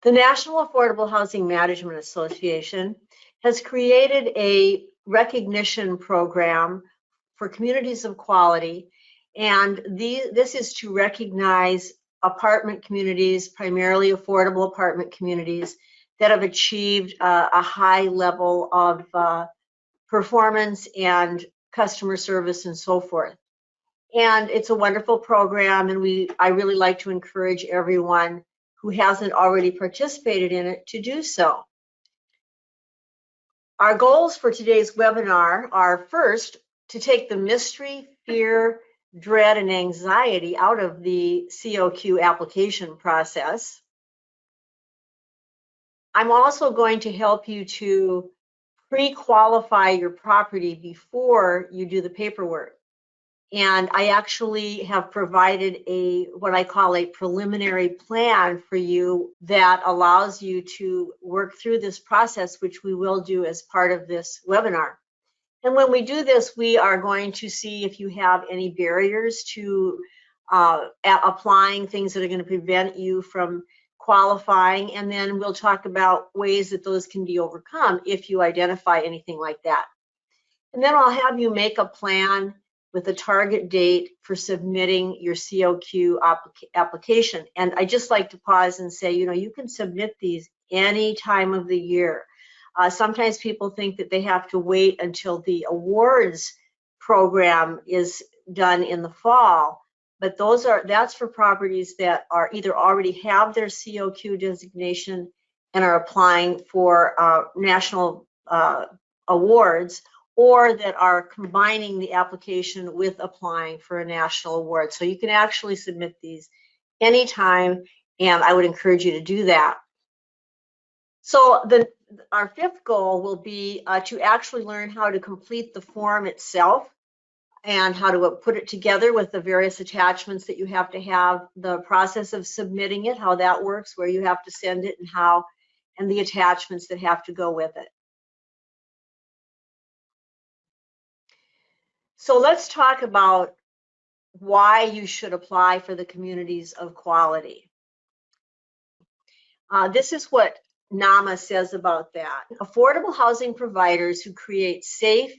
The National Affordable Housing Management Association has created a recognition program for communities of quality, and this is to recognize apartment communities, primarily affordable apartment communities, that have achieved a high level of performance and customer service and so forth. And it's a wonderful program, and I really like to encourage everyone who hasn't already participated in it to do so. Our goals for today's webinar are, first, to take the mystery, fear, dread, and anxiety out of the COQ application process. I'm also going to help you to pre-qualify your property before you do the paperwork. And I actually have provided what I call a preliminary plan for you that allows you to work through this process, which we will do as part of this webinar. And when we do this, we are going to see if you have any barriers to applying, things that are going to prevent you from qualifying. And then we'll talk about ways that those can be overcome if you identify anything like that. And then I'll have you make a plan with a target date for submitting your COQ application. And I just like to pause and say, you can submit these any time of the year. Sometimes people think that they have to wait until the awards program is done in the fall, but that's for properties that are either already have their COQ designation and are applying for national awards, or that are combining the application with applying for a national award. So you can actually submit these anytime, and I would encourage you to do that. So our fifth goal will be to actually learn how to complete the form itself and how to put it together with the various attachments that you have to have, the process of submitting it, how that works, where you have to send it, and the attachments that have to go with it. So let's talk about why you should apply for the communities of quality. This is what NAHMA says about that. Affordable housing providers who create safe,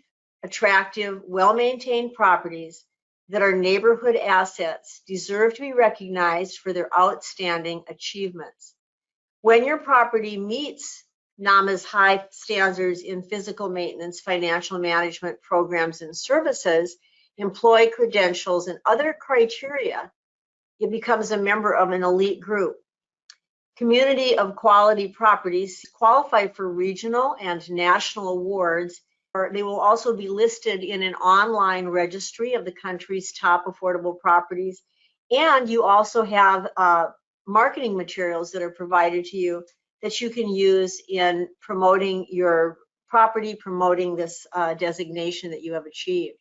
attractive, well-maintained properties that are neighborhood assets deserve to be recognized for their outstanding achievements. When your property meets NAHMA's high standards in physical maintenance, financial management programs and services, employee credentials, and other criteria, it becomes a member of an elite group. Community of quality properties qualify for regional and national awards, or they will also be listed in an online registry of the country's top affordable properties. And you also have marketing materials that are provided to you that you can use in promoting your property, promoting this designation that you have achieved.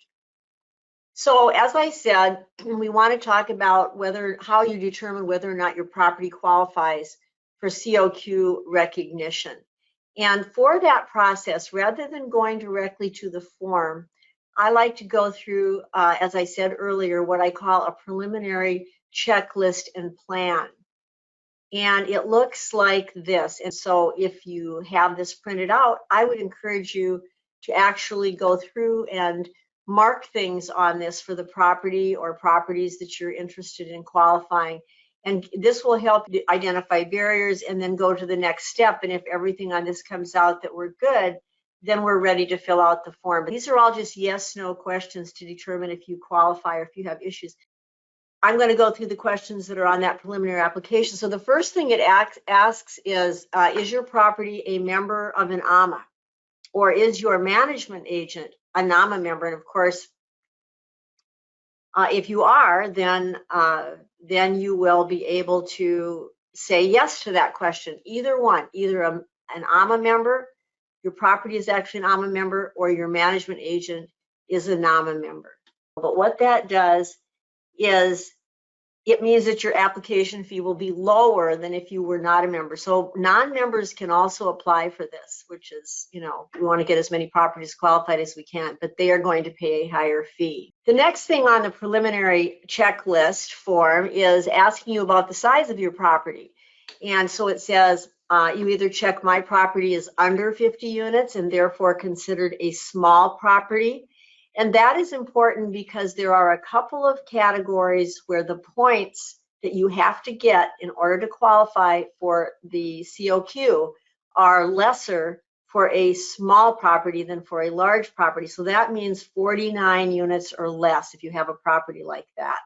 So as I said, we want to talk about how you determine whether or not your property qualifies for COQ recognition. And for that process, rather than going directly to the form, I like to go through, as I said earlier, what I call a preliminary checklist and plan. And it looks like this. And so if you have this printed out, I would encourage you to actually go through and mark things on this for the property or properties that you're interested in qualifying. And this will help you identify barriers and then go to the next step. And if everything on this comes out that we're good, then we're ready to fill out the form. These are all just yes, no questions to determine if you qualify or if you have issues. I'm going to go through the questions that are on that preliminary application. So the first thing it asks is your property a member of an NAHMA? Or is your management agent a NAHMA member? And of course, if you are, then you will be able to say yes to that question. Either one, either an NAHMA member, your property is actually an NAHMA member, or your management agent is a NAHMA member. But what that does is it means that your application fee will be lower than if you were not a member. So non-members can also apply for this, which is, we want to get as many properties qualified as we can, but they are going to pay a higher fee. The next thing on the preliminary checklist form is asking you about the size of your property. And so it says, You either check my property is under 50 units and therefore considered a small property. And that is important because there are a couple of categories where the points that you have to get in order to qualify for the COQ are lesser for a small property than for a large property. So that means 49 units or less if you have a property like that.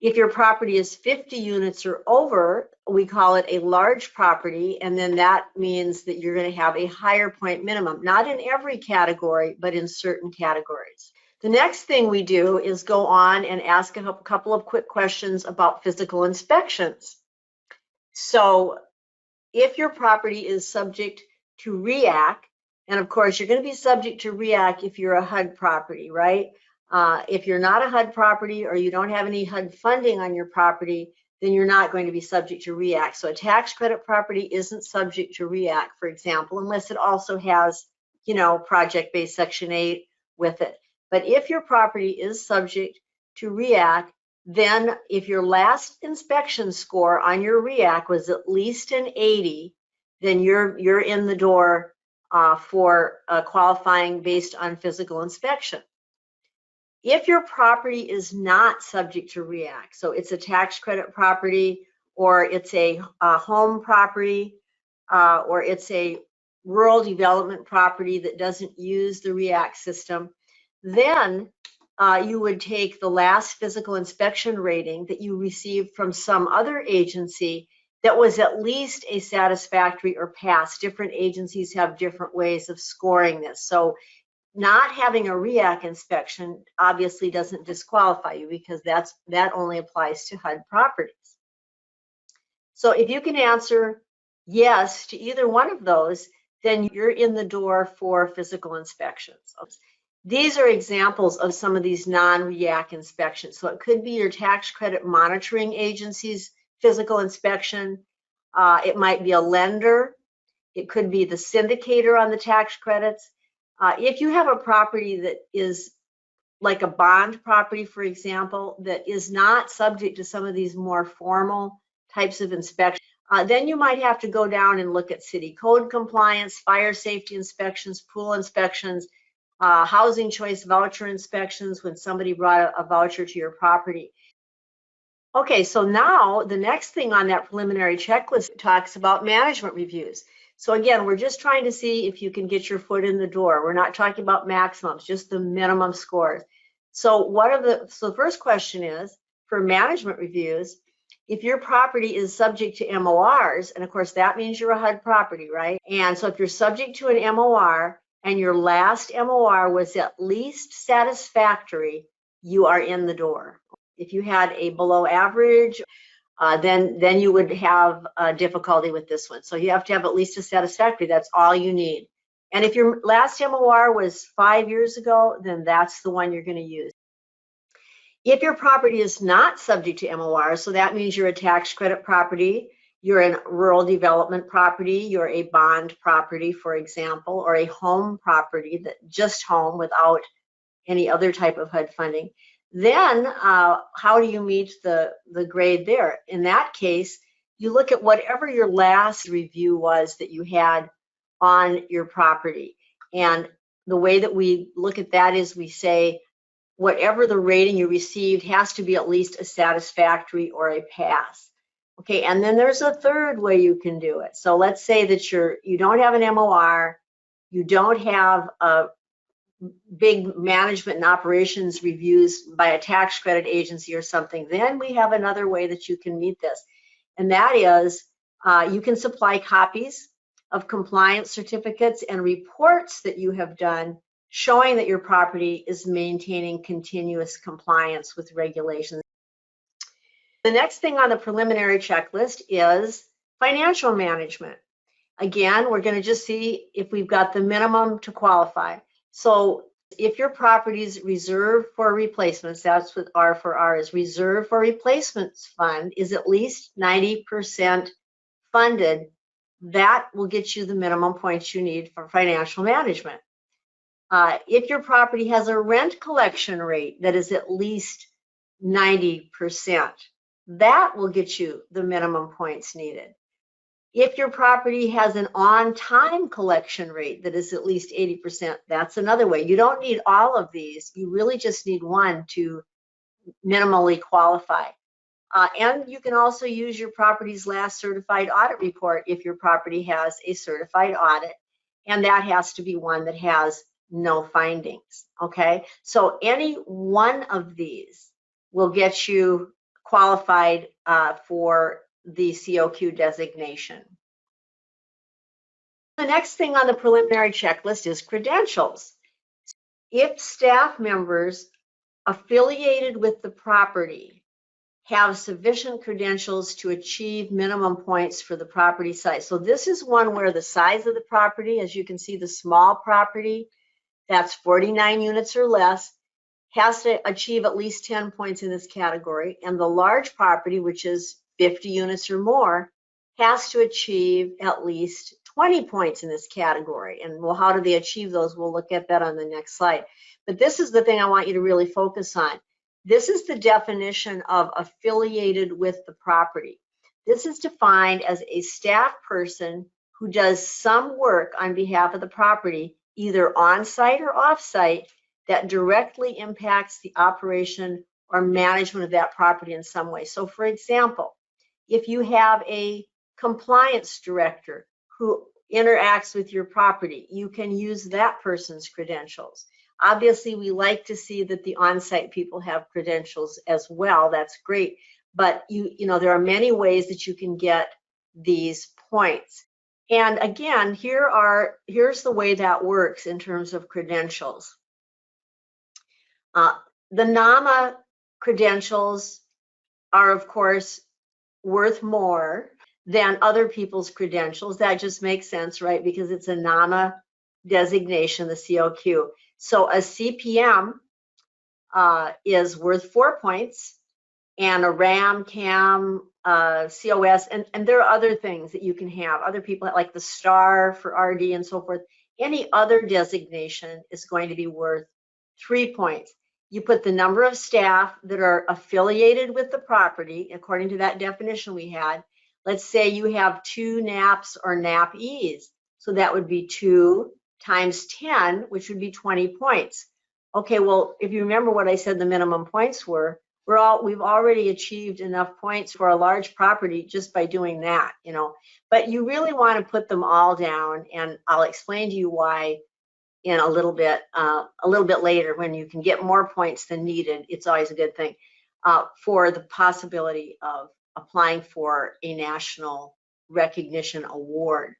If your property is 50 units or over, we call it a large property, and then that means that you're going to have a higher point minimum, not in every category, but in certain categories. The next thing we do is go on and ask a couple of quick questions about physical inspections. So if your property is subject to REAC, and of course you're going to be subject to REAC if you're a HUD property, right? If you're not a HUD property or you don't have any HUD funding on your property, then you're not going to be subject to REAC. So a tax credit property isn't subject to REAC, for example, unless it also has, you know, project-based Section 8 with it. But if your property is subject to REAC, then if your last inspection score on your REAC was at least an 80, then you're in the door for qualifying based on physical inspection. If your property is not subject to REAC, so it's a tax credit property, or it's a home property, or it's a rural development property that doesn't use the REAC system, then you would take the last physical inspection rating that you received from some other agency that was at least a satisfactory or pass. Different agencies have different ways of scoring this. So not having a REAC inspection obviously doesn't disqualify you, because that only applies to HUD properties. So if you can answer yes to either one of those, then you're in the door for physical inspections. These are examples of some of these non-REAC inspections. So it could be your tax credit monitoring agency's physical inspection. It might be a lender. It could be the syndicator on the tax credits. If you have a property that is like a bond property, for example, that is not subject to some of these more formal types of inspections, then you might have to go down and look at city code compliance, fire safety inspections, pool inspections, housing choice voucher inspections when somebody brought a voucher to your property. Okay, so now the next thing on that preliminary checklist talks about management reviews. So again, we're just trying to see if you can get your foot in the door. We're not talking about maximums, just the minimum scores. So the first question is, for management reviews, if your property is subject to MORs, and of course that means you're a HUD property, right? And so if you're subject to an MOR and your last MOR was at least satisfactory, you are in the door. If you had a below average, then you would have difficulty with this one. So you have to have at least a satisfactory. That's all you need. And if your last MOR was 5 years ago, then that's the one you're going to use. If your property is not subject to MOR, so that means you're a tax credit property, you're a rural development property, you're a bond property, for example, or a home property, that just home without any other type of HUD funding, then how do you meet the grade there? In that case, you look at whatever your last review was that you had on your property. And the way that we look at that is we say, whatever the rating you received has to be at least a satisfactory or a pass. Okay, and then there's a third way you can do it. So let's say that you don't have an MOR, you don't have a big management and operations reviews by a tax credit agency or something, then we have another way that you can meet this. And that is you can supply copies of compliance certificates and reports that you have done showing that your property is maintaining continuous compliance with regulations. The next thing on the preliminary checklist is financial management. Again, we're going to just see if we've got the minimum to qualify. So if your property is reserved for replacements, that's what R for R is, reserved for replacements fund is at least 90% funded, that will get you the minimum points you need for financial management. If your property has a rent collection rate that is at least 90%, that will get you the minimum points needed. If your property has an on-time collection rate that is at least 80%, that's another way. You don't need all of these. You really just need one to minimally qualify. And you can also use your property's last certified audit report if your property has a certified audit, and that has to be one that has no findings, okay? So any one of these will get you qualified for the COQ designation. The next thing on the preliminary checklist is credentials. If staff members affiliated with the property have sufficient credentials to achieve minimum points for the property size. So this is one where the size of the property, as you can see, the small property, that's 49 units or less, has to achieve at least 10 points in this category. And the large property, which is 50 units or more, has to achieve at least 20 points in this category. And well, how do they achieve those? We'll look at that on the next slide. But this is the thing I want you to really focus on. This is the definition of affiliated with the property. This is defined as a staff person who does some work on behalf of the property, either on-site or off-site, that directly impacts the operation or management of that property in some way. So for example, if you have a compliance director who interacts with your property, you can use that person's credentials. Obviously, we like to see that the on-site people have credentials as well. That's great. But you know, there are many ways that you can get these points. And again, here's the way that works in terms of credentials. The NAHMA credentials are, of course, worth more than other people's credentials. That just makes sense, right? Because it's a NAHMA designation, the COQ. So a CPM is worth 4 points, and a RAM, CAM, COS, and there are other things that you can have. Other people like the STAR for RD and so forth. Any other designation is going to be worth 3 points. You put the number of staff that are affiliated with the property, according to that definition we had. Let's say you have 2 NAPs or NAPEs. So that would be 2 times 10, which would be 20 points. Okay, well, if you remember what I said the minimum points were, we've already achieved enough points for a large property just by doing that, you know. But you really want to put them all down, and I'll explain to you why in a little bit later. When you can get more points than needed, it's always a good thing for the possibility of applying for a national recognition award.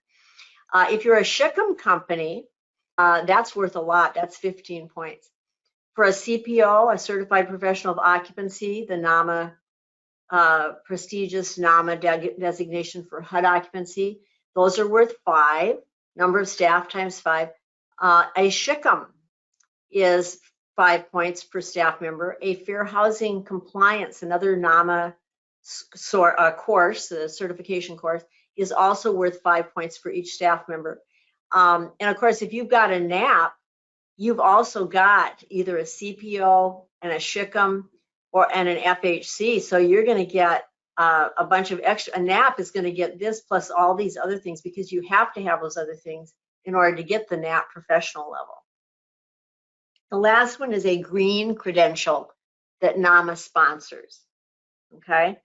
If you're a SHICM company, that's worth a lot. That's 15 points. For a CPO, a Certified Professional of Occupancy, the NAHMA, prestigious NAHMA designation for HUD occupancy, those are worth 5. Number of staff times 5. A SHICM is 5 points per staff member. A Fair Housing Compliance, another NAHMA course, the certification course, is also worth 5 points for each staff member. And of course, if you've got a NAP, you've also got either a CPO and a SHICM and an FHC. So you're going to get a bunch of extra. A NAP is going to get this plus all these other things, because you have to have those other things in order to get the NAP professional level. The last one is a green credential that NAHMA sponsors, okay?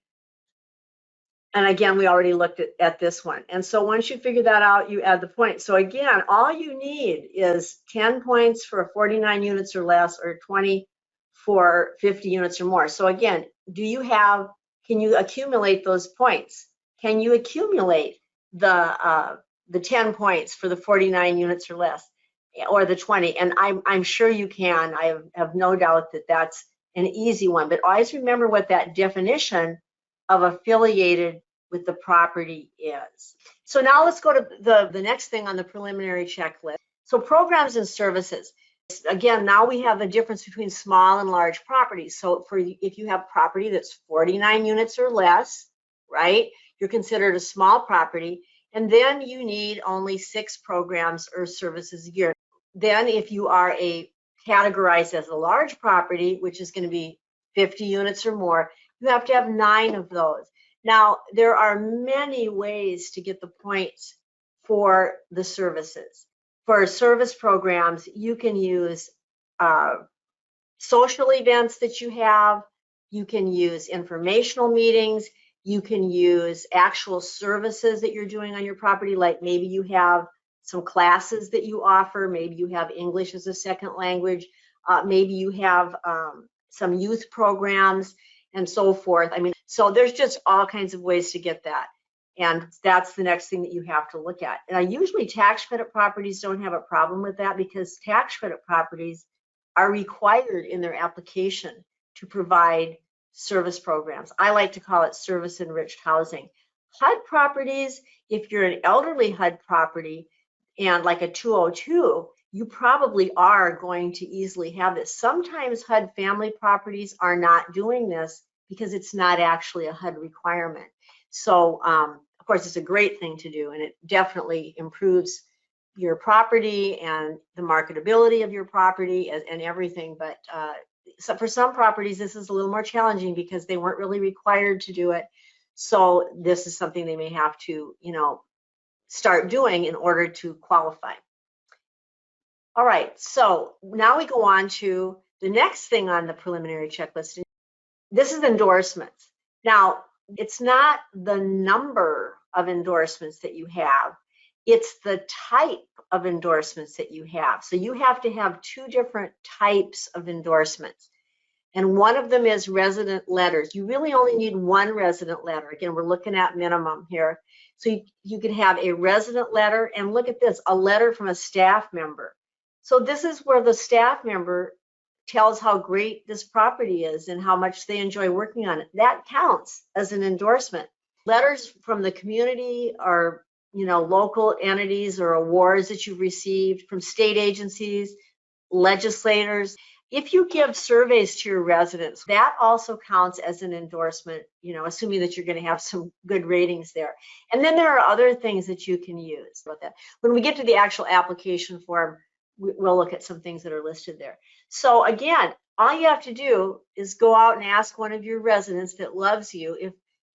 And again, we already looked at this one. And so once you figure that out, you add the points. So again, all you need is 10 points for 49 units or less, or 20 for 50 units or more. So again, can you accumulate those points? Can you accumulate the 10 points for the 49 units or less, or the 20? And I'm sure you can. I have no doubt that that's an easy one. But always remember what that definition of affiliated with the property is. So now let's go to the next thing on the preliminary checklist. So programs and services. Again, now we have a difference between small and large properties. So if you have property that's 49 units or less, right, you're considered a small property. And then you need only 6 programs or services a year. Then if you are categorized as a large property, which is going to be 50 units or more, you have to have 9 of those. Now, there are many ways to get the points for the services. For service programs, you can use social events that you have, you can use informational meetings, you can use actual services that you're doing on your property, like maybe you have some classes that you offer, maybe you have English as a second language, maybe you have some youth programs and so forth. I mean, so there's just all kinds of ways to get that. And that's the next thing that you have to look at. And usually tax credit properties don't have a problem with that, because tax credit properties are required in their application to provide service programs. I like to call it service enriched housing. HUD properties, if you're an elderly HUD property and like a 202, you probably are going to easily have this. Sometimes HUD family properties are not doing this because it's not actually a HUD requirement. So of course, it's a great thing to do, and it definitely improves your property and the marketability of your property and everything. But so for some properties, this is a little more challenging because they weren't really required to do it. So this is something they may have to, start doing in order to qualify. All right, so now we go on to the next thing on the preliminary checklist. This is endorsements. Now, it's not the number of endorsements that you have, it's the type of endorsements that you have. So you have to have two different types of endorsements. And one of them is resident letters. You really only need one resident letter. Again, we're looking at minimum here. So you can have a resident letter, and look at this, a letter from a staff member. So this is where the staff member tells how great this property is and how much they enjoy working on it. That counts as an endorsement. Letters from the community or local entities or awards that you've received from state agencies, legislators. If you give surveys to your residents, that also counts as an endorsement, assuming that you're going to have some good ratings there. And then there are other things that you can use with that. When we get to the actual application form, we'll look at some things that are listed there. So again, all you have to do is go out and ask one of your residents that loves you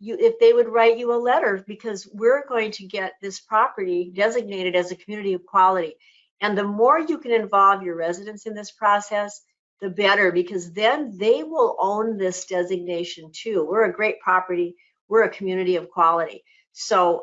if they would write you a letter, because we're going to get this property designated as a community of quality. And the more you can involve your residents in this process, the better, because then they will own this designation too. We're a great property. We're a community of quality. So,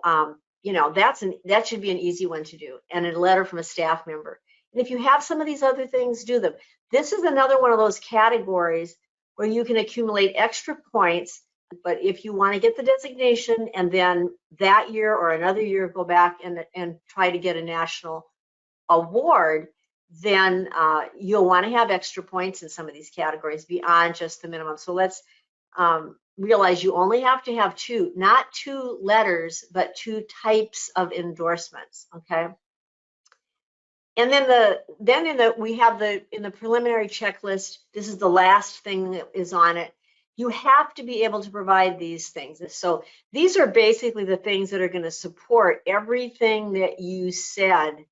that should be an easy one to do, and a letter from a staff member. And if you have some of these other things, do them. This is another one of those categories where you can accumulate extra points. But if you want to get the designation and then that year or another year go back and try to get a national award, then you'll want to have extra points in some of these categories beyond just the minimum. So let's realize you only have to have two, not two letters, but two types of endorsements. Okay. And then in the preliminary checklist, this is the last thing that is on it. You have to be able to provide these things. So these are basically the things that are going to support everything that you said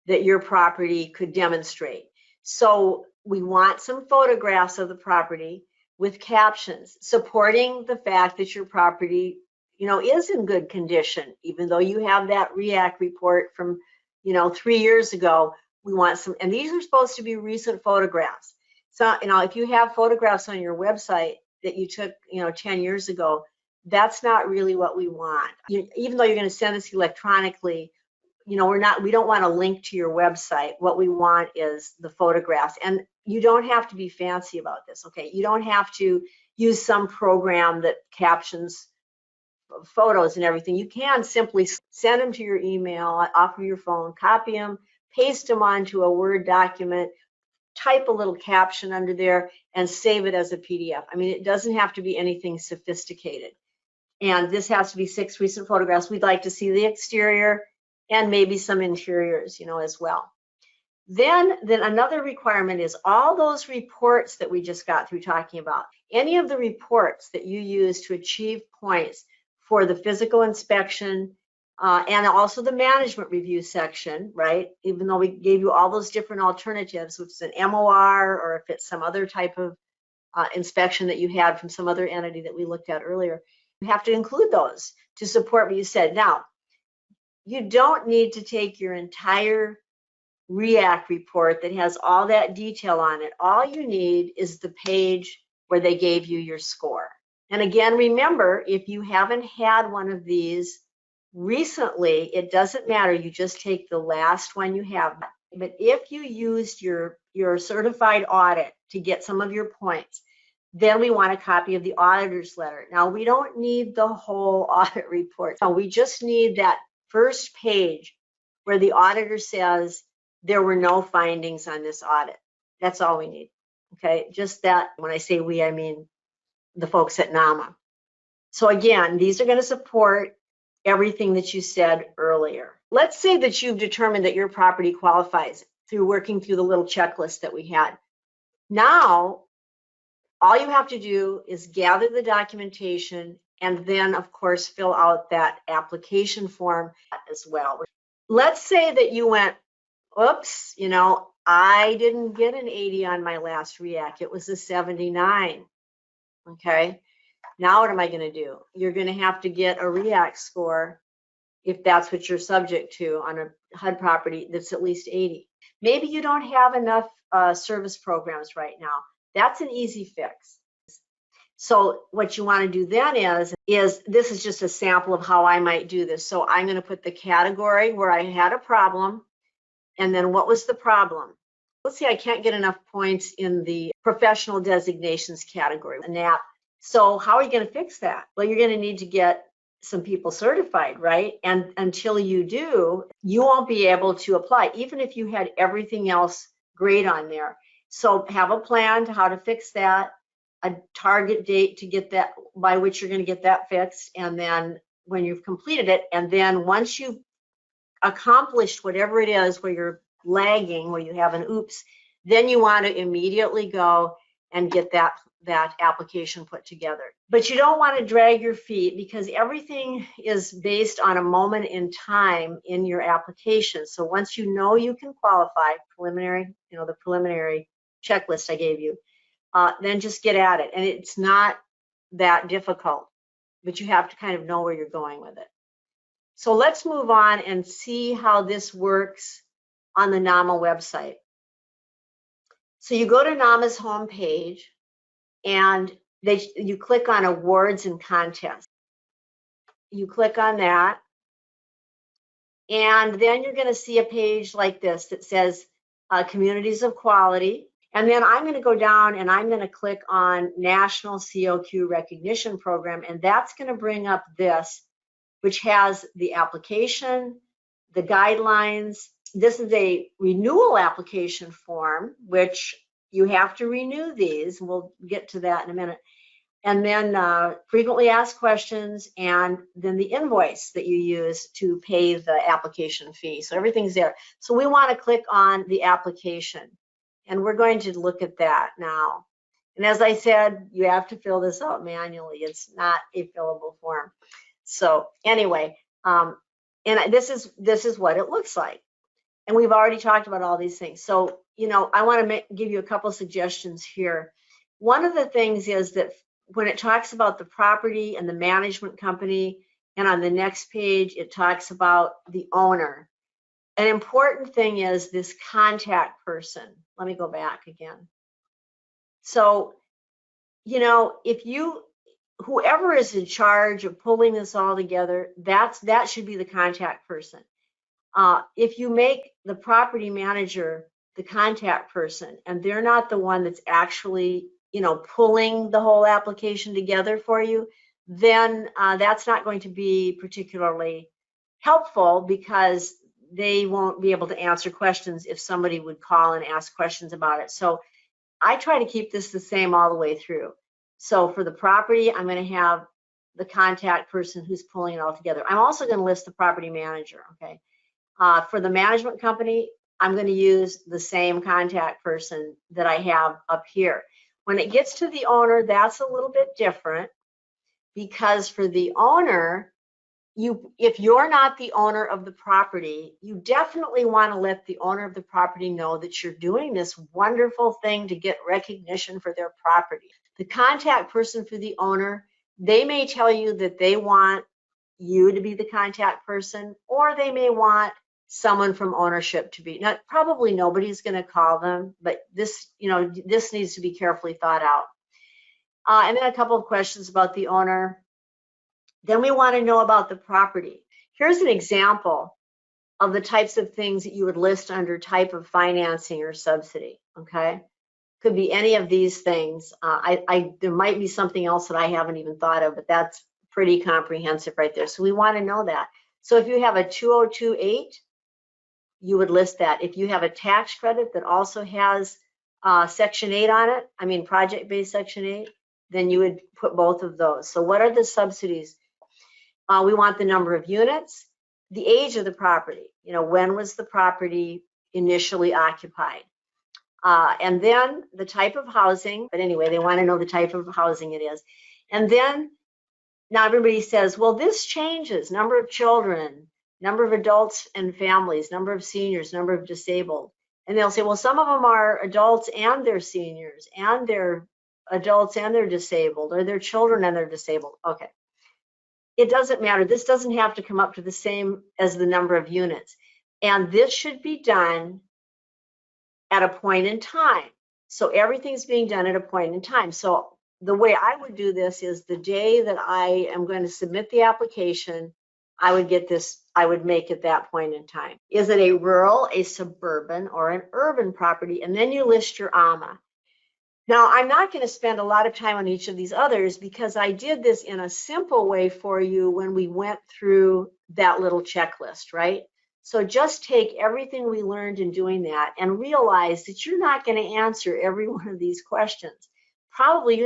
that your property could demonstrate. So we want some photographs of the property with captions supporting the fact that your property, is in good condition, even though you have that REACT report from, 3 years ago. We want some, and these are supposed to be recent photographs. So, if you have photographs on your website that you took, 10 years ago, that's not really what we want. Even though you're going to send this electronically, we don't want to link to your website. What we want is the photographs. And you don't have to be fancy about this, okay? You don't have to use some program that captions photos and everything. You can simply send them to your email off of your phone, copy them, paste them onto a Word document, type a little caption under there, and save it as a PDF. I mean, it doesn't have to be anything sophisticated. And this has to be 6 recent photographs. We'd like to see the exterior and maybe some interiors, as well. Then another requirement is all those reports that we just got through talking about. Any of the reports that you use to achieve points for the physical inspection and also the management review section, right? Even though we gave you all those different alternatives, which is an MOR or if it's some other type of inspection that you had from some other entity that we looked at earlier. You have to include those to support what you said. Now, you don't need to take your entire REACT report that has all that detail on it. All you need is the page where they gave you your score. And again, remember, if you haven't had one of these recently, it doesn't matter. You just take the last one you have. But if you used your certified audit to get some of your points, then we want a copy of the auditor's letter. Now, we don't need the whole audit report. No, we just need that first page where the auditor says there were no findings on this audit. That's all we need. Okay, just that. When I say we, I mean the folks at NAHMA. So again, these are going to support everything that you said earlier. Let's say that you've determined that your property qualifies through working through the little checklist that we had. Now, all you have to do is gather the documentation and then, of course, fill out that application form as well. Let's say that you went, oops, I didn't get an 80 on my last REACT. It was a 79. Okay. Now what am I going to do? You're going to have to get a REACT score if that's what you're subject to on a HUD property that's at least 80. Maybe you don't have enough service programs right now. That's an easy fix. So what you want to do then is this is just a sample of how I might do this. So I'm going to put the category where I had a problem, and then what was the problem? Let's see, I can't get enough points in the professional designations category, a NAP. So how are you going to fix that? Well, you're going to need to get some people certified, right? And until you do, you won't be able to apply, even if you had everything else great on there. So have a plan to how to fix that, a target date to get that, by which you're going to get that fixed, and then when you've completed it, and then once you've accomplished whatever it is where you're lagging, where you have an oops, then you want to immediately go and get that application put together. But you don't want to drag your feet, because everything is based on a moment in time in your application. So once you know you can qualify, preliminary, the preliminary checklist I gave you, then just get at it. And it's not that difficult, but you have to kind of know where you're going with it. So let's move on and see how this works on the NAHMA website. So you go to NAHMA's homepage, and you click on awards and contests. You click on that, and then you're going to see a page like this that says communities of quality. And then I'm going to go down and I'm going to click on National COQ Recognition Program, and that's going to bring up this, which has the application, the guidelines. This is a renewal application form, which you have to renew these. We'll get to that in a minute. And then frequently asked questions, and then the invoice that you use to pay the application fee. So everything's there. So we want to click on the application, and we're going to look at that now. And as I said, you have to fill this out manually. It's not a fillable form. So anyway, and this is what it looks like. And we've already talked about all these things. So, I want to give you a couple suggestions here. One of the things is that when it talks about the property and the management company, and on the next page, it talks about the owner. An important thing is this contact person. Let me go back again. So, whoever is in charge of pulling this all together, that should be the contact person. If you make the property manager the contact person, and they're not the one that's actually, pulling the whole application together for you, then that's not going to be particularly helpful, because they won't be able to answer questions if somebody would call and ask questions about it. So I try to keep this the same all the way through. So for the property, I'm going to have the contact person who's pulling it all together. I'm also going to list the property manager, okay? For the management company, I'm going to use the same contact person that I have up here. When it gets to the owner, that's a little bit different, because for the owner, if you're not the owner of the property, you definitely want to let the owner of the property know that you're doing this wonderful thing to get recognition for their property. The contact person for the owner They may tell you that they want you to be the contact person, or they may want someone from ownership to be. Now, probably nobody's going to call them, but this, this needs to be carefully thought out. And then a couple of questions about the owner. Then we want to know about the property. Here's an example of the types of things that you would list under type of financing or subsidy, okay? Could be any of these things. There might be something else that I haven't even thought of, but that's pretty comprehensive right there. So we want to know that. So if you have a 2028, you would list that. If you have a tax credit that also has Section 8 on it, I mean project-based Section 8, then you would put both of those. So what are the subsidies? We want the number of units, the age of the property. When was the property initially occupied? And then the type of housing. But anyway, they want to know the type of housing it is. And then now everybody says, well, this changes. Number of children, number of adults and families, number of seniors, number of disabled. And they'll say, well, some of them are adults and they're seniors, and they're adults and they're disabled, or they're children and they're disabled. Okay. It doesn't matter. This doesn't have to come up to the same as the number of units. And this should be done at a point in time. So everything's being done at a point in time. So the way I would do this is the day that I am going to submit the application, I would get this, I would make it that point in time. Is it a rural, a suburban, or an urban property? And then you list your AHMA. Now, I'm not going to spend a lot of time on each of these others because I did this in a simple way for you when we went through that little checklist, right? So just take everything we learned in doing that and realize that you're not going to answer every one of these questions. Probably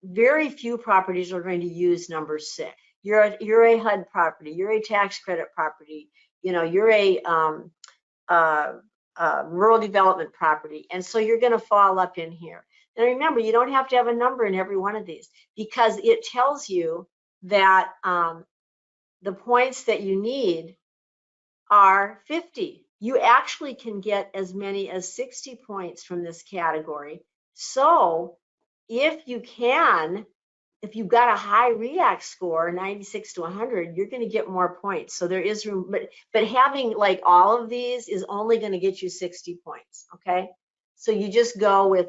very few properties are going to use number 6. You're a HUD property, you're a tax credit property, you're a rural development property. And so you're going to fall up in here. And remember, you don't have to have a number in every one of these because it tells you that the points that you need are 50. You actually can get as many as 60 points from this category. So if you've got a high REACT score, 96 to 100, you're going to get more points. So there is room, but having like all of these is only going to get you 60 points, okay? So you just go with,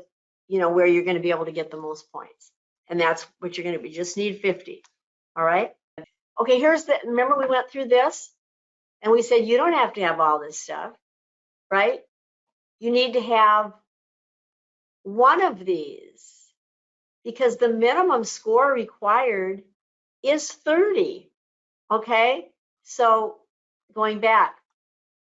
where you're going to be able to get the most points. And that's what you're going to be, just need 50, all right? Okay, remember we went through this? And we said, you don't have to have all this stuff, right? You need to have one of these because the minimum score required is 30, okay? So going back,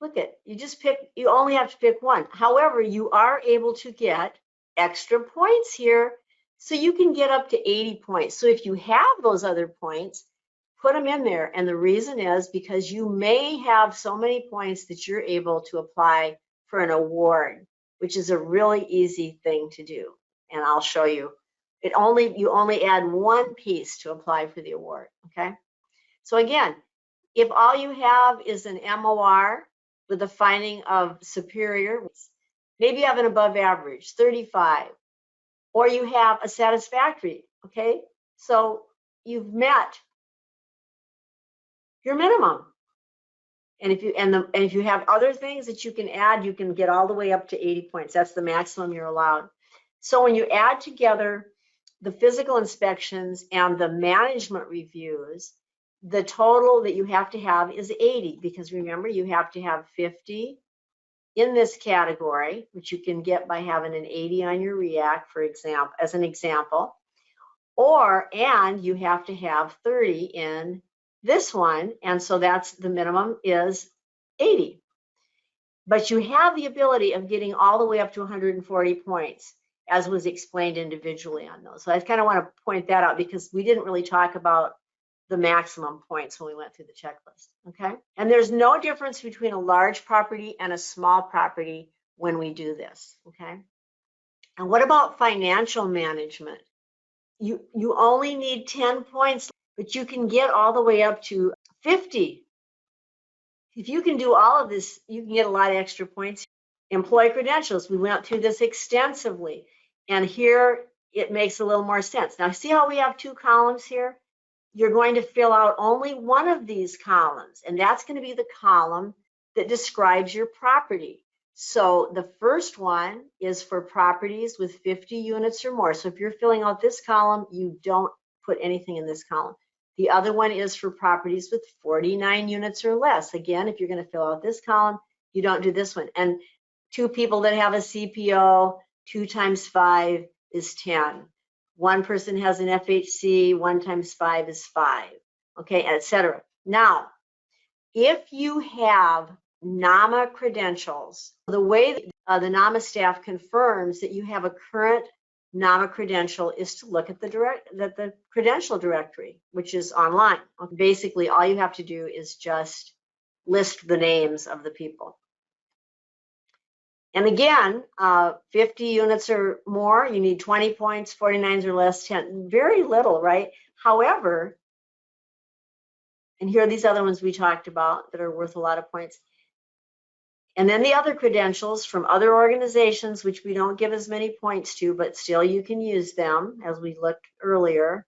you only have to pick one. However, you are able to get extra points here, so you can get up to 80 points. So if you have those other points, put them in there. And the reason is because you may have so many points that you're able to apply for an award, which is a really easy thing to do. And I'll show you. You only add one piece to apply for the award, okay? So again, if all you have is an MOR with a finding of superior, maybe you have an above average, 35, or you have a satisfactory, okay? So you've met your minimum. And if you have other things that you can add, you can get all the way up to 80 points. That's the maximum you're allowed. So when you add together the physical inspections and the management reviews, the total that you have to have is 80, because remember, you have to have 50 in this category, which you can get by having an 80 on your REACT, as an example, and you have to have 30 in this one, and so that's the minimum is 80. But you have the ability of getting all the way up to 140 points, as was explained individually on those. So I kind of want to point that out because we didn't really talk about the maximum points when we went through the checklist, okay? And there's no difference between a large property and a small property when we do this, okay? And what about financial management? You only need 10 points, but you can get all the way up to 50. If you can do all of this, you can get a lot of extra points. Employee credentials, we went through this extensively. And here it makes a little more sense. Now, see how we have two columns here? You're going to fill out only one of these columns, and that's going to be the column that describes your property. So the first one is for properties with 50 units or more. So if you're filling out this column, you don't put anything in this column. The other one is for properties with 49 units or less. Again, if you're going to fill out this column, you don't do this one. And two people that have a CPO, 2 times 5 is 10. One person has an FHC, 1 times 5 is 5, okay, etc. Now, if you have NAHMA credentials, the way the NAHMA staff confirms that you have a current NAHMA credential is to look at the credential directory, which is online. Basically, all you have to do is just list the names of the people. And again, 50 units or more, you need 20 points, 49s or less, 10, very little, right? However, and here are these other ones we talked about that are worth a lot of points. And then the other credentials from other organizations, which we don't give as many points to, but still you can use them, as we looked earlier.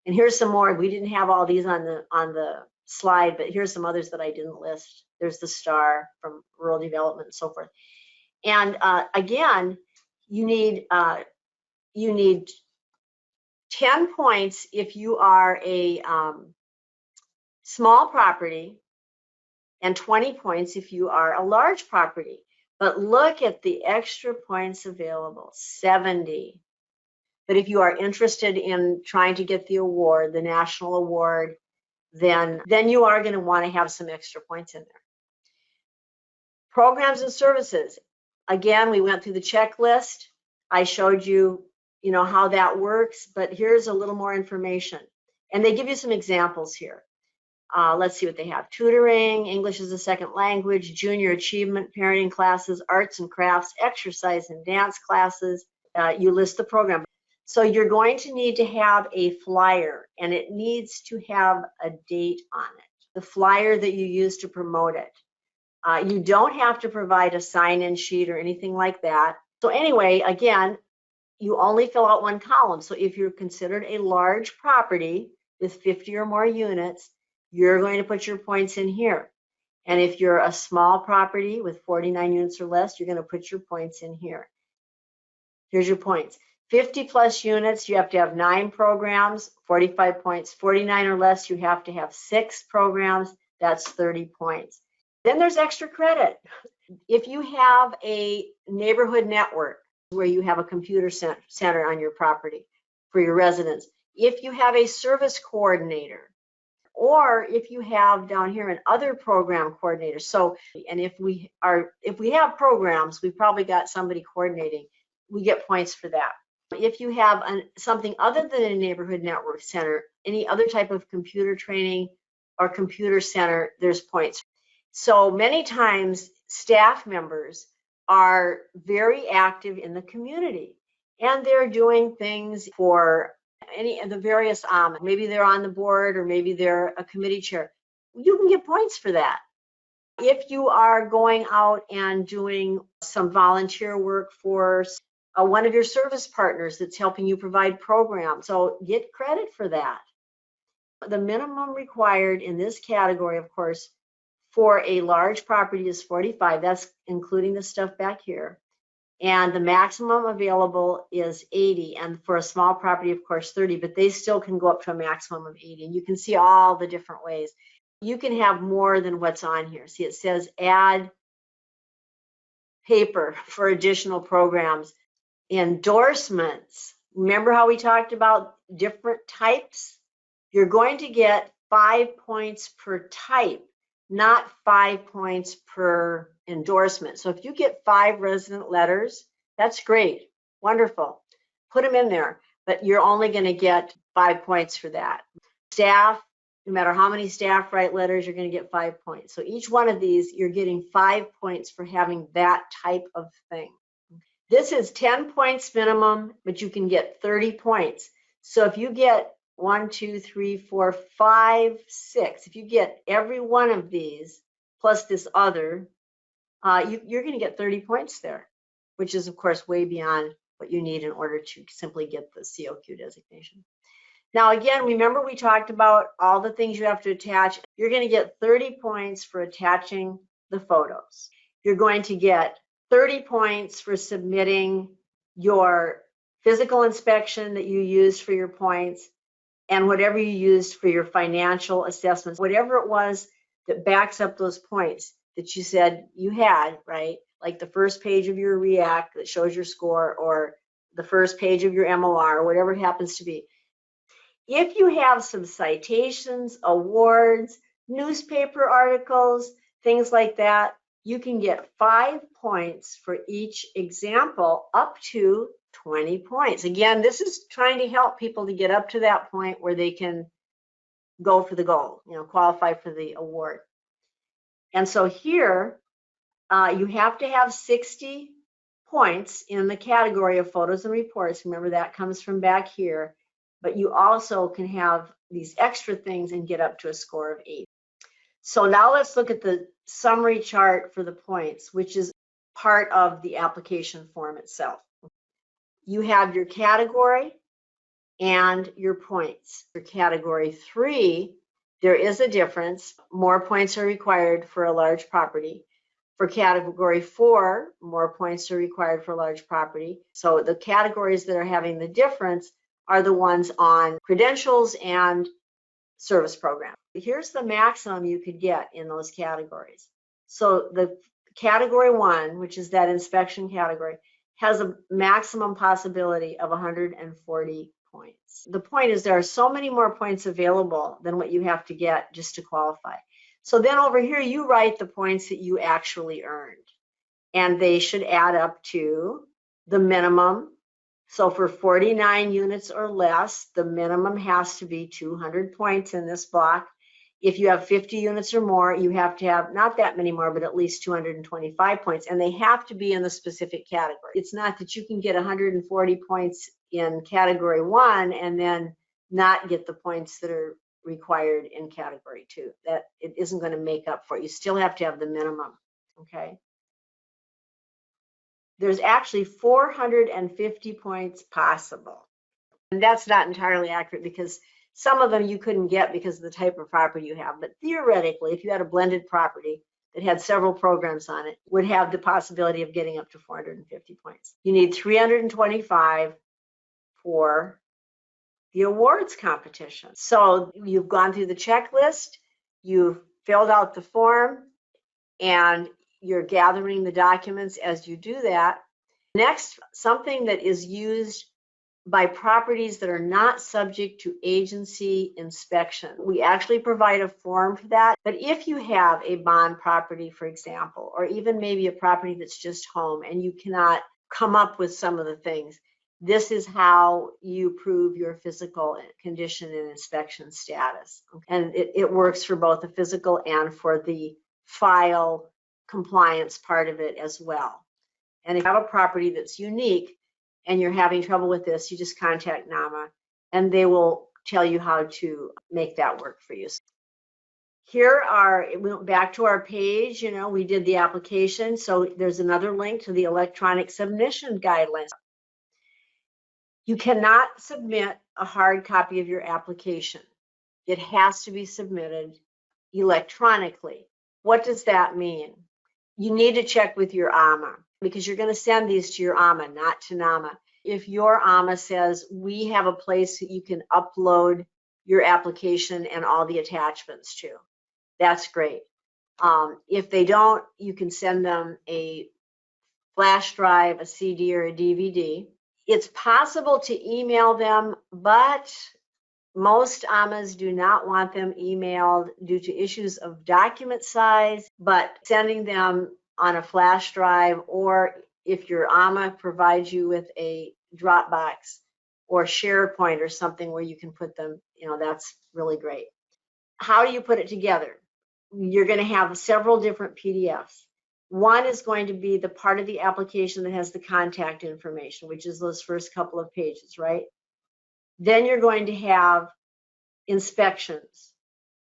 And here's some more. We didn't have all these on the slide, but here's some others that I didn't list. There's the STAR from rural development and so forth. And again, you need 10 points if you are a small property, and 20 points if you are a large property. But look at the extra points available, 70. But if you are interested in trying to get the award, the national award, then you are going to want to have some extra points in there. Programs and services. Again, we went through the checklist. I showed you, how that works, but here's a little more information. And they give you some examples here. Let's see what they have. Tutoring, English as a second language, junior achievement, parenting classes, arts and crafts, exercise and dance classes. You list the program. So you're going to need to have a flyer, and it needs to have a date on it, the flyer that you use to promote it. You don't have to provide a sign-in sheet or anything like that. So anyway, again, you only fill out one column. So if you're considered a large property with 50 or more units, you're going to put your points in here. And if you're a small property with 49 units or less, you're going to put your points in here. Here's your points. 50 plus units, you have to have 9 programs, 45 points. 49 or less, you have to have 6 programs, that's 30 points. Then there's extra credit. If you have a neighborhood network where you have a computer center on your property for your residents, if you have a service coordinator, or if you have down here an other program coordinator. So, and if we have programs, we've probably got somebody coordinating, we get points for that. If you have something other than a neighborhood network center, any other type of computer training or computer center, there's points. So many times staff members are very active in the community, and they're doing things for any of the various, maybe they're on the board or maybe they're a committee chair. You can get points for that. If you are going out and doing some volunteer work for one of your service partners that's helping you provide programs, so get credit for that. The minimum required in this category, of course, for a large property is 45. That's including the stuff back here. And the maximum available is 80. And for a small property, of course, 30, but they still can go up to a maximum of 80. And you can see all the different ways. You can have more than what's on here. See, it says add paper for additional programs. Endorsements. Remember how we talked about different types? You're going to get 5 points per type, not 5 points per endorsement. So if you get 5 resident letters, that's great, wonderful. Put them in there, but you're only going to get 5 points for that. Staff, no matter how many staff write letters, you're going to get 5 points. So each one of these, you're getting 5 points for having that type of thing. This is 10 points minimum, but you can get 30 points. So if you get 1, 2, 3, 4, 5, 6. If you get every one of these plus this other, you're going to get 30 points there, which is, of course, way beyond what you need in order to simply get the COQ designation. Now, again, remember we talked about all the things you have to attach. You're going to get 30 points for attaching the photos. You're going to get 30 points for submitting your physical inspection that you used for your points and whatever you used for your financial assessments, whatever it was that backs up those points that you said you had, right? Like the first page of your REACT that shows your score, or the first page of your MOR, or whatever it happens to be. If you have some citations, awards, newspaper articles, things like that, you can get 5 points for each example, up to 20 points. Again, this is trying to help people to get up to that point where they can go for the goal, qualify for the award. And so here, you have to have 60 points in the category of photos and reports. Remember, that comes from back here. But you also can have these extra things and get up to a score of 8. So now let's look at the summary chart for the points, which is part of the application form itself. You have your category and your points. For category 3, there is a difference. More points are required for a large property. For category 4, more points are required for a large property. So the categories that are having the difference are the ones on credentials and service program. Here's the maximum you could get in those categories. So the category 1, which is that inspection category, has a maximum possibility of 140 points. The point is there are so many more points available than what you have to get just to qualify. So then over here, you write the points that you actually earned, and they should add up to the minimum. So for 49 units or less, the minimum has to be 200 points in this block. If you have 50 units or more, you have to have not that many more, but at least 225 points, and they have to be in the specific category. It's not that you can get 140 points in category 1 and then not get the points that are required in category 2. That it isn't going to make up for it. You still have to have the minimum, okay? There's actually 450 points possible. And that's not entirely accurate because some of them you couldn't get because of the type of property you have. But theoretically, if you had a blended property that had several programs on it, would have the possibility of getting up to 450 points. You need 325 for the awards competition. So you've gone through the checklist, you've filled out the form, and you're gathering the documents as you do that. Next, something that is used by properties that are not subject to agency inspection. We actually provide a form for that. But if you have a bond property, for example, or even maybe a property that's just home and you cannot come up with some of the things, this is how you prove your physical condition and inspection status. And it works for both the physical and for the file compliance part of it as well. And if you have a property that's unique and you're having trouble with this, you just contact NAHMA and they will tell you how to make that work for you. Here we went back to our page, we did the application. So there's another link to the electronic submission guidelines. You cannot submit a hard copy of your application. It has to be submitted electronically. What does that mean? You need to check with your AHMA because you're going to send these to your AHMA, not to NAHMA. If your AHMA says we have a place that you can upload your application and all the attachments to, that's great. If they don't, you can send them a flash drive, a CD, or a DVD. It's possible to email them, but most AHMAs do not want them emailed due to issues of document size, but sending them on a flash drive, or if your AHMA provides you with a Dropbox or SharePoint or something where you can put them, that's really great. How do you put it together? You're going to have several different PDFs. One is going to be the part of the application that has the contact information, which is those first couple of pages, right? Then you're going to have inspections.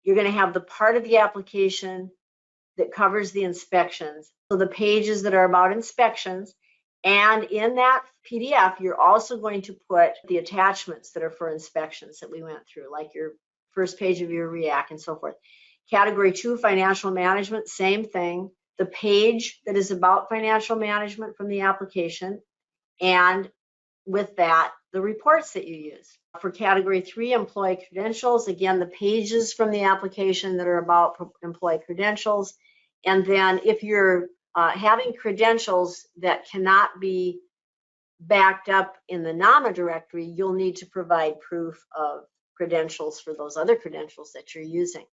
You're going to have the part of the application that covers the inspections. So the pages that are about inspections, And in that PDF, you're also going to put the attachments that are for inspections that we went through, like your first page of your REAC and so forth. Category 2, financial management, same thing. The page that is about financial management from the application, and with that, the reports that you use. For category 3, employee credentials, again, the pages from the application that are about employee credentials. And then if you're having credentials that cannot be backed up in the NAHMA directory, you'll need to provide proof of credentials for those other credentials that you're using.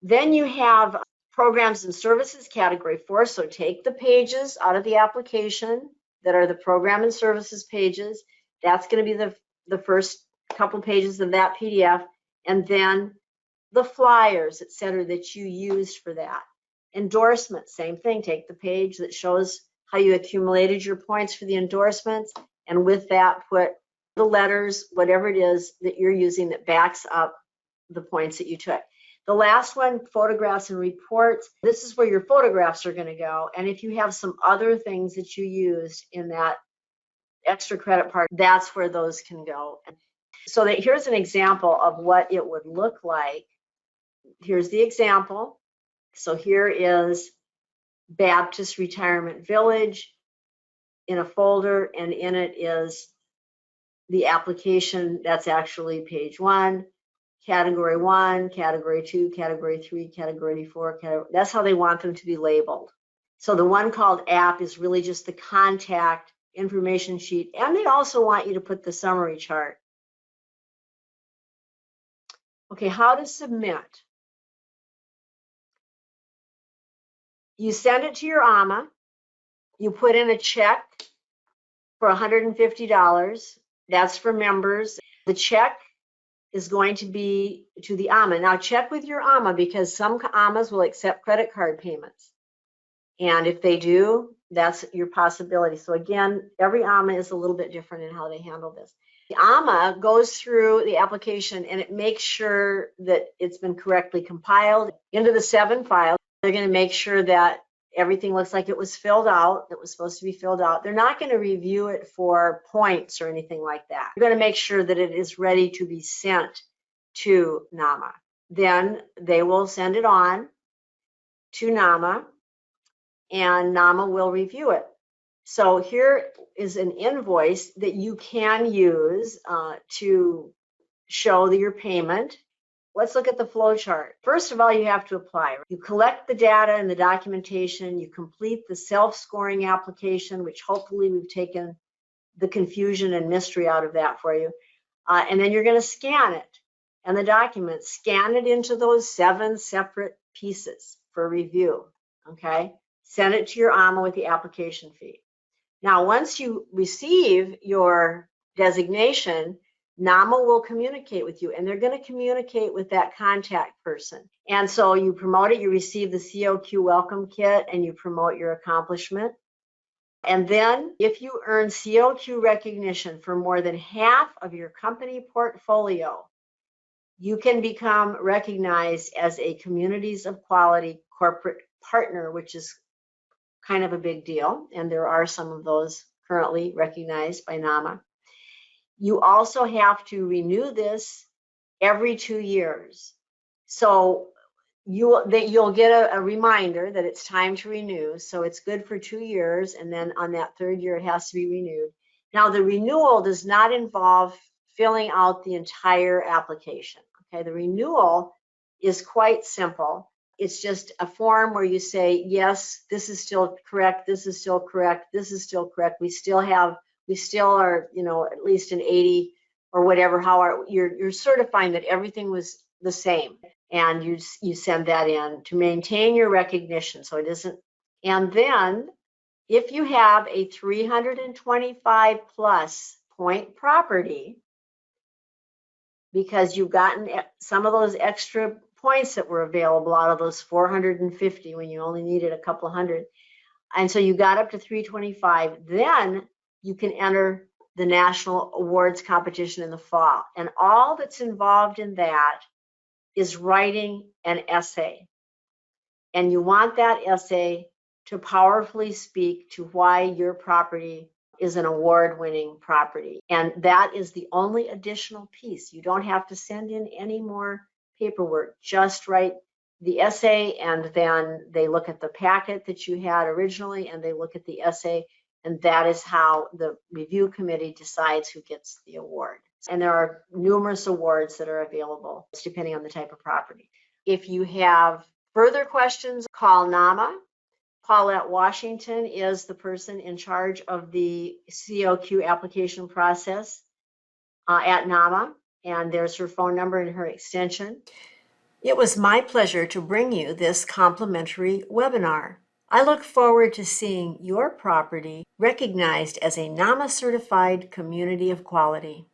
Then you have programs and services, category 4. So take the pages out of the application that are the program and services pages. That's going to be the first couple pages of that PDF. And then the flyers, et cetera, that you used for that. Endorsements, same thing. Take the page that shows how you accumulated your points for the endorsements, and with that, put the letters, whatever it is that you're using that backs up the points that you took. The last one, photographs and reports. This is where your photographs are going to go. And if you have some other things that you used in that extra credit part, that's where those can go. So that here's an example of what it would look like. Here's the example. So here is Baptist Retirement Village in a folder, and in it is the application. That's actually page 1, category 1, category 2, category 3, category 4. That's how they want them to be labeled. So the one called app is really just the contact information sheet, and they also want you to put the summary chart. Okay, how to submit. You send it to your AHMA. You put in a check for $150. That's for members. The check is going to be to the AHMA. Now check with your AHMA, because some AHMAs will accept credit card payments. And if they do, that's your possibility. So again, every AHMA is a little bit different in how they handle this. The AHMA goes through the application and it makes sure that it's been correctly compiled into the 7 files. They're going to make sure that everything looks like it was filled out, that was supposed to be filled out. They're not going to review it for points or anything like that. They're going to make sure that it is ready to be sent to NAHMA. Then they will send it on to NAHMA, and NAHMA will review it. So here is an invoice that you can use to show your payment. Let's look at the flow chart. First of all, you have to apply. You collect the data and the documentation. You complete the self-scoring application, which hopefully we've taken the confusion and mystery out of that for you. And then you're going to scan it and the document. Scan it into those 7 separate pieces for review. Okay? Send it to your AHMA with the application fee. Now, once you receive your designation, NAHMA will communicate with you, and they're going to communicate with that contact person. And so you promote it, you receive the COQ welcome kit, and you promote your accomplishment. And then if you earn COQ recognition for more than half of your company portfolio, you can become recognized as a Communities of Quality corporate partner, which is kind of a big deal. And there are some of those currently recognized by NAHMA. You also have to renew this every 2 years. So you'll get a reminder that it's time to renew. So it's good for 2 years. And then on that 3rd year, it has to be renewed. Now, the renewal does not involve filling out the entire application. Okay, the renewal is quite simple. It's just a form where you say, yes, this is still correct. This is still correct. This is still correct. We still are, at least an 80 or whatever, you're certifying that everything was the same, and you send that in to maintain your recognition. So it isn't. And then if you have a 325 plus point property, because you've gotten some of those extra points that were available out of those 450 when you only needed a couple of hundred, and so you got up to 325, then you can enter the national awards competition in the fall. And all that's involved in that is writing an essay. And you want that essay to powerfully speak to why your property is an award-winning property. And that is the only additional piece. You don't have to send in any more paperwork. Just write the essay, and then they look at the packet that you had originally, and they look at the essay, and that is how the review committee decides who gets the award. And there are numerous awards that are available, depending on the type of property. If you have further questions, call NAHMA. Paulette Washington is the person in charge of the COQ application process at NAHMA, and there's her phone number and her extension. It was my pleasure to bring you this complimentary webinar. I look forward to seeing your property recognized as a NAHMA certified community of quality.